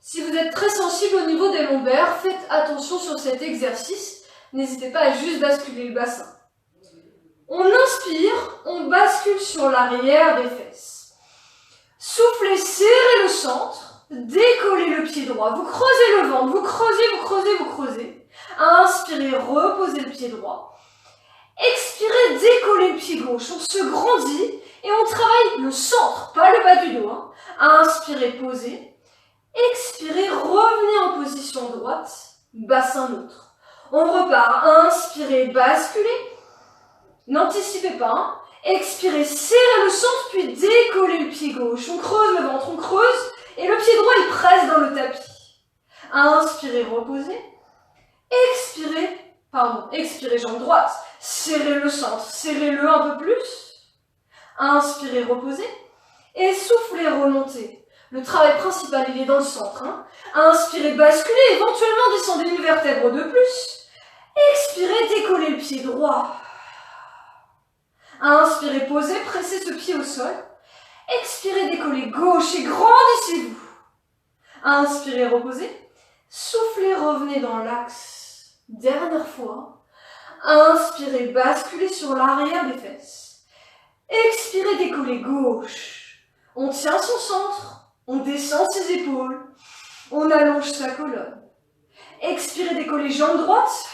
Si vous êtes très sensible au niveau des lombaires, faites attention sur cet exercice. N'hésitez pas à juste basculer le bassin. On inspire, on bascule sur l'arrière des fesses. Soufflez, serrez le centre, décollez le pied droit. Vous creusez le ventre, vous creusez, vous creusez, vous creusez. Inspirez, reposez le pied droit. Expirez, décollez le pied gauche. On se grandit et on travaille le centre, pas le bas du dos. Hein. Inspirez, posez. Expirez, revenez en position droite, bassin neutre. On repart, inspirez, basculez. N'anticipez pas. Hein. Expirez, serrez le centre, puis décollez le pied gauche. On creuse le ventre, on creuse, et le pied droit, il presse dans le tapis. Inspirez, reposez. Expirez, jambe droite. Serrez le centre, serrez-le un peu plus. Inspirez, reposez. Et soufflez, remontez. Le travail principal, il est dans le centre. Hein. Inspirez, basculez, éventuellement descendez une vertèbre de plus. Expirez, décollez le pied droit. Inspirez, posez, pressez ce pied au sol. Expirez, décollez gauche et grandissez-vous. Inspirez, reposez. Soufflez, revenez dans l'axe. Dernière fois. Inspirez, basculez sur l'arrière des fesses. Expirez, décollez gauche. On tient son centre. On descend ses épaules. On allonge sa colonne. Expirez, décollez jambe droite.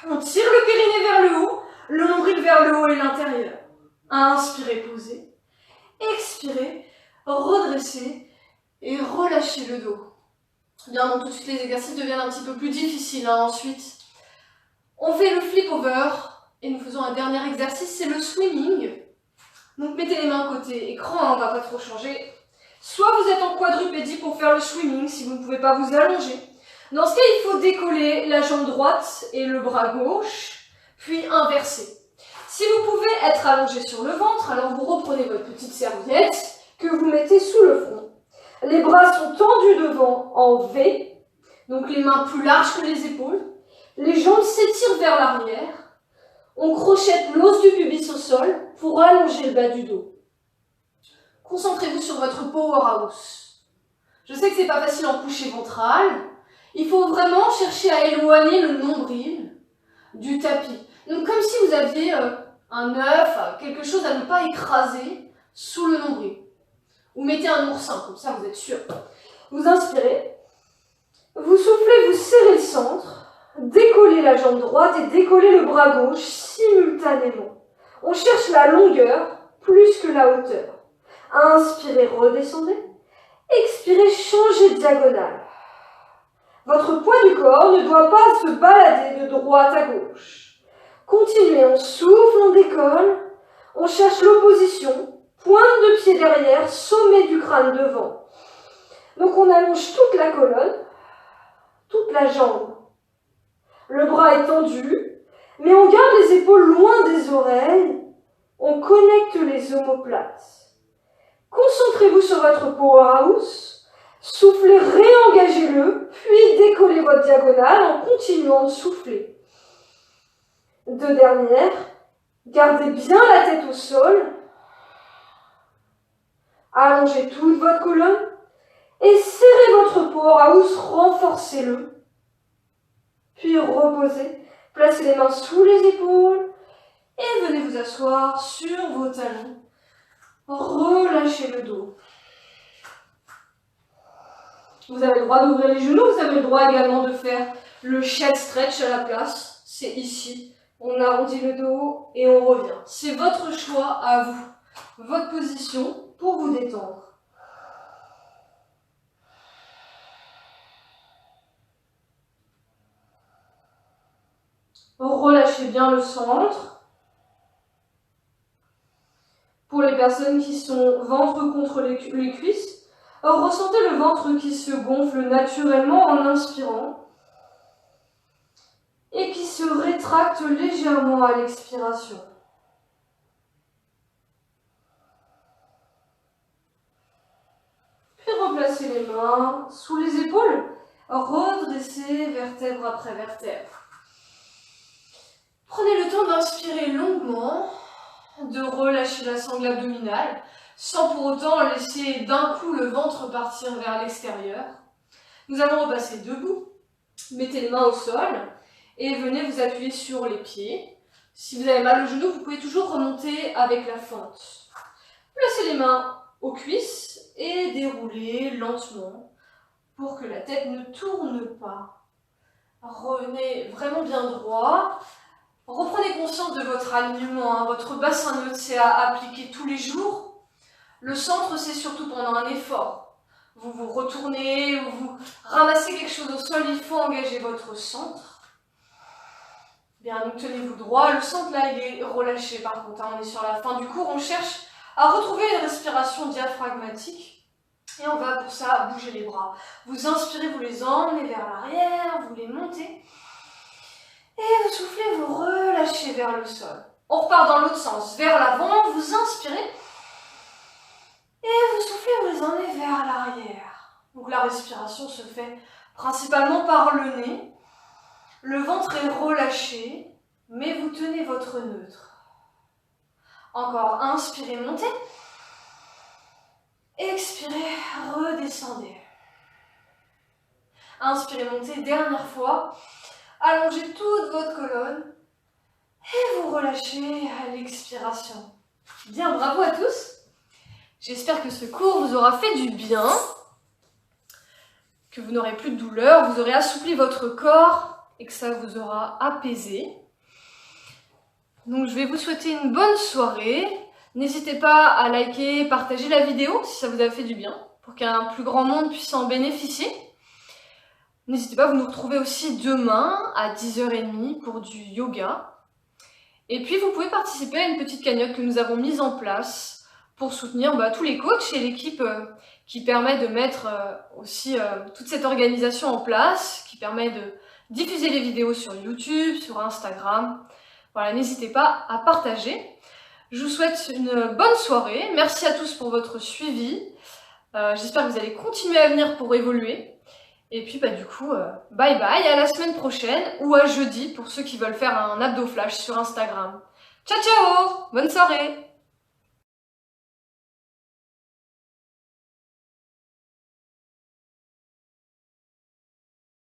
On tire le périnée vers le haut. Le nombril vers le haut et l'intérieur. Inspirez, posez. Expirez, redressez et relâchez le dos. Bien, donc tout de suite les exercices deviennent un petit peu plus difficiles. Ensuite, on fait le flip over et nous faisons un dernier exercice, c'est le swimming. Donc mettez les mains côté écran, on va pas trop changer. Soit vous êtes en quadrupédie pour faire le swimming si vous ne pouvez pas vous allonger. Dans ce cas, il faut décoller la jambe droite et le bras gauche, puis inverser. Si vous pouvez être allongé sur le ventre, alors vous reprenez votre petite serviette que vous mettez sous le front. Les bras sont tendus devant en V, donc les mains plus larges que les épaules. Les jambes s'étirent vers l'arrière. On crochette l'os du pubis au sol pour allonger le bas du dos. Concentrez-vous sur votre powerhouse. Je sais que c'est pas facile en coucher ventral. Il faut vraiment chercher à éloigner le nombril du tapis. Donc comme si vous aviez un œuf, quelque chose à ne pas écraser sous le nombril. Ou mettez un oursin, comme ça vous êtes sûr. Vous inspirez, vous soufflez, vous serrez le centre, décollez la jambe droite et décollez le bras gauche simultanément. On cherche la longueur plus que la hauteur. Inspirez, redescendez. Expirez, changez de diagonale. Votre poids du corps ne doit pas se balader de droite à gauche. Continuez, on souffle, on décolle, on cherche l'opposition. Pointe de pied derrière, sommet du crâne devant. Donc on allonge toute la colonne, toute la jambe. Le bras est tendu, mais on garde les épaules loin des oreilles. On connecte les omoplates. Concentrez-vous sur votre powerhouse. Soufflez, réengagez-le, puis décollez votre diagonale en continuant de souffler. Deux dernières. Gardez bien la tête au sol. Allongez toute votre colonne et serrez votre powerhouse, renforcez-le. Puis reposez, placez les mains sous les épaules et venez vous asseoir sur vos talons. Relâchez le dos. Vous avez le droit d'ouvrir les genoux, vous avez le droit également de faire le shell stretch à la place. C'est ici. On arrondit le dos et on revient. C'est votre choix à vous, votre position pour vous détendre. Relâchez bien le centre. Pour les personnes qui sont ventre contre les cuisses, ressentez le ventre qui se gonfle naturellement en inspirant et qui se rétracte légèrement à l'expiration. Puis replacez les mains sous les épaules, redressez vertèbre après vertèbre. Prenez le temps d'inspirer longuement, de relâcher la sangle abdominale, sans pour autant laisser d'un coup le ventre partir vers l'extérieur. Nous allons repasser debout. Mettez les mains au sol et venez vous appuyer sur les pieds. Si vous avez mal au genou, vous pouvez toujours remonter avec la fente. Placez les mains aux cuisses et déroulez lentement pour que la tête ne tourne pas. Revenez vraiment bien droit. Reprenez conscience de votre alignement, votre bassin neutre, c'est à appliquer tous les jours. Le centre, c'est surtout pendant un effort. Vous vous retournez ou vous ramassez quelque chose au sol, il faut engager votre centre. Bien, donc tenez-vous droit. Le centre, là, il est relâché par contre. On est sur la fin du cours. On cherche à retrouver une respiration diaphragmatique. Et on va pour ça bouger les bras. Vous inspirez, vous les emmenez vers l'arrière, vous les montez. Et vous soufflez, vous relâchez vers le sol. On repart dans l'autre sens, vers l'avant, vous inspirez. Et vous soufflez, vous les emmenez vers l'arrière. Donc la respiration se fait principalement par le nez. Le ventre est relâché, mais vous tenez votre neutre. Encore, inspirez, montez. Expirez, redescendez. Inspirez, montez, dernière fois. Allongez toute votre colonne. Et vous relâchez à l'expiration. Bien, bravo à tous. J'espère que ce cours vous aura fait du bien, que vous n'aurez plus de douleur, vous aurez assoupli votre corps et que ça vous aura apaisé. Donc je vais vous souhaiter une bonne soirée. N'hésitez pas à liker, partager la vidéo si ça vous a fait du bien, pour qu'un plus grand monde puisse en bénéficier. N'hésitez pas, vous nous retrouvez aussi demain à 10h30 pour du yoga. Et puis vous pouvez participer à une petite cagnotte que nous avons mise en place pour soutenir tous les coachs et l'équipe qui permet de mettre aussi toute cette organisation en place, qui permet de diffuser les vidéos sur YouTube, sur Instagram. Voilà, n'hésitez pas à partager. Je vous souhaite une bonne soirée. Merci à tous pour votre suivi. J'espère que vous allez continuer à venir pour évoluer. Et puis du coup, bye bye, à la semaine prochaine ou à jeudi pour ceux qui veulent faire un abdo flash sur Instagram. Ciao ciao, bonne soirée.